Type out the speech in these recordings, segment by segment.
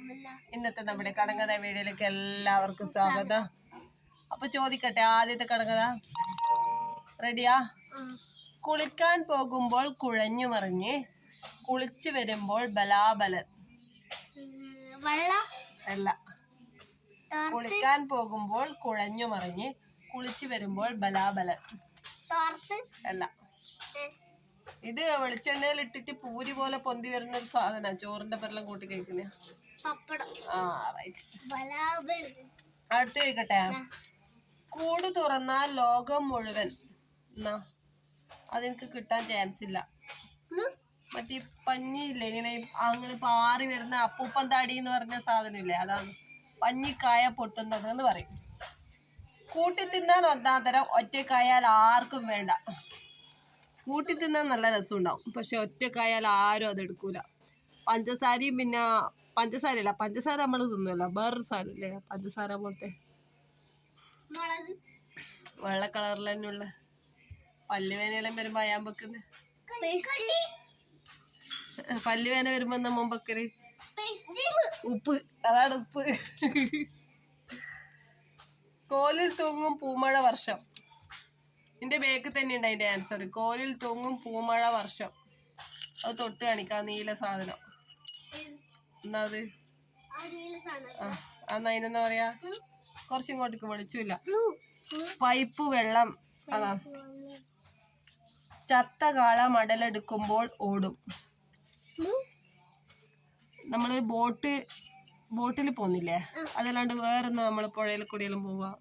ഇന്നത്തെ നമ്മുടെ കടങ്കഥ വീഡിയോയിലേക്ക് എല്ലാവർക്കും സ്വാഗതം. അപ്പൊ ചോദിക്കട്ടെ, ആദ്യത്തെ കടങ്കഥ റെഡിയാ? കുളിക്കാൻ പോകുമ്പോൾ കുഴഞ്ഞു മറിഞ്ഞ് കുളിച്ചു വരുമ്പോൾ ബലാബലൻ. അല്ല. കുളിക്കാൻ പോകുമ്പോൾ കുഴഞ്ഞു മറിഞ്ഞ് കുളിച്ചു വരുമ്പോൾ ബലാബലൻ. അല്ല. ഇത് വെളിച്ചെണ്ണയിൽ ഇട്ടിട്ട് പൂരി പോലെ പൊന്തി വരുന്ന ഒരു സാധന, ചോറിന്റെ പെരെല്ലാം കൂട്ടി കഴിക്കുന്ന. അടുത്ത് ചോദിക്കട്ടെ, കൂട് തുറന്നാൽ ലോകം മുഴുവൻ. എന്നാ അതെനിക്ക് കിട്ടാൻ ചാൻസ് ഇല്ല. മറ്റേ പഞ്ഞിയില്ലേ, ഇങ്ങനെ അങ്ങനെ പാറി വരുന്ന അപ്പൂപ്പൻ താടി എന്ന് പറഞ്ഞ സാധനം ഇല്ലേ, അതാണ് പഞ്ഞിക്കായ പൊട്ടുന്നത് എന്ന് പറയും. കൂട്ടി തിന്നാൻ ഒന്നാന്തരം, ഒറ്റക്കായാൽ ആർക്കും വേണ്ട. കൂട്ടി തിന്നാൻ നല്ല രസം ഉണ്ടാവും, പക്ഷെ ഒറ്റക്കായാൽ ആരും അതെടുക്കൂല. പഞ്ചസാരയും പിന്നെ പഞ്ചസാര നമ്മൾ തിന്നുമല്ലോ, വേറൊരു സാധനം ഇല്ലേ പഞ്ചസാര പോലത്തെ വെള്ള കളറിൽ തന്നെ ഉള്ള പല്ലുവേനെല്ലാം വരുമ്പോ അയാൻ വെക്കുന്ന. പല്ലുവേന വരുമ്പോ നമ്മ വെക്കല് ഉപ്പ്, അതാണ് ഉപ്പ്. കോലിൽ തൂങ്ങും പൂമഴ വർഷം. എന്റെ ബാക്കിൽ തന്നെ ഉണ്ട് അതിന്റെ ആൻസർ. കോലിൽ തൂങ്ങും പൂമഴ വർഷം. അത് തൊട്ട് കാണിക്കാം, നീല സാധനം. എന്നാ അത് അതിനെന്താ പറയാ, കുറച്ചിങ്ങോട്ടേക്ക് വെളിച്ചില്ല. പൈപ്പ് വെള്ളം. അതാ. ചത്ത കാള മടലെടുക്കുമ്പോൾ ഓടും. നമ്മള് ബോട്ടിൽ പോന്നില്ലേ, അതല്ലാണ്ട് വേറെന്നാ നമ്മള് പുഴയിൽ കൂടിയെല്ലാം പോവാ,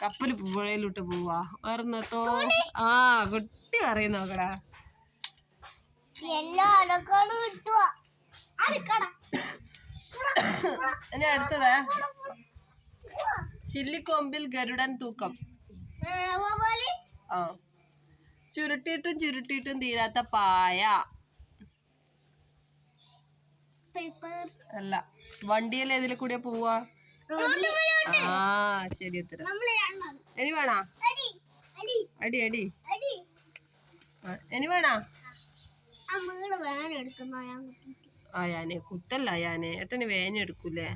കപ്പല് പുഴയിലോട്ട് പോവാ. വേറെന്നത്തോ കുട്ടി പറയുന്ന നോക്കടാ. ഇനി അടുത്തതാ, ചില്ലിക്കൊമ്പിൽ ഗരുഡൻ തൂക്കം. ചുരുട്ടിയിട്ടും ചുരുട്ടിയിട്ടും തീരാത്ത പായ. അല്ല. വണ്ടിയിൽ ഏതിലെ കൂടിയാ പോവാ? ശരി ഉത്തരം. ഇനി വേണാ? അടി അടി ഇനി വേണാ? ഞാനേ കുത്തല്ല, ഏട്ടന് വേന എടുക്കൂലേ.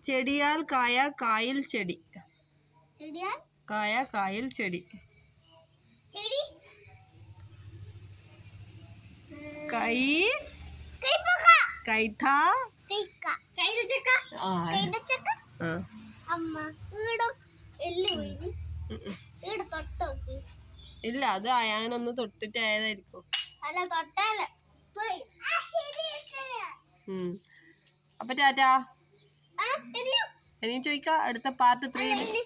ചെടിയാൽ കായ കായിൽ ചെടി. കായ കായിൽ ചെടി. ഇല്ല, അത് അയാനൊന്ന് തൊട്ടിട്ട് ആയതായിരിക്കും. അപ്പൊ ടാറ്റാ. ഇനിയും ചോദിക്കാം അടുത്ത പാർട്ട് 3.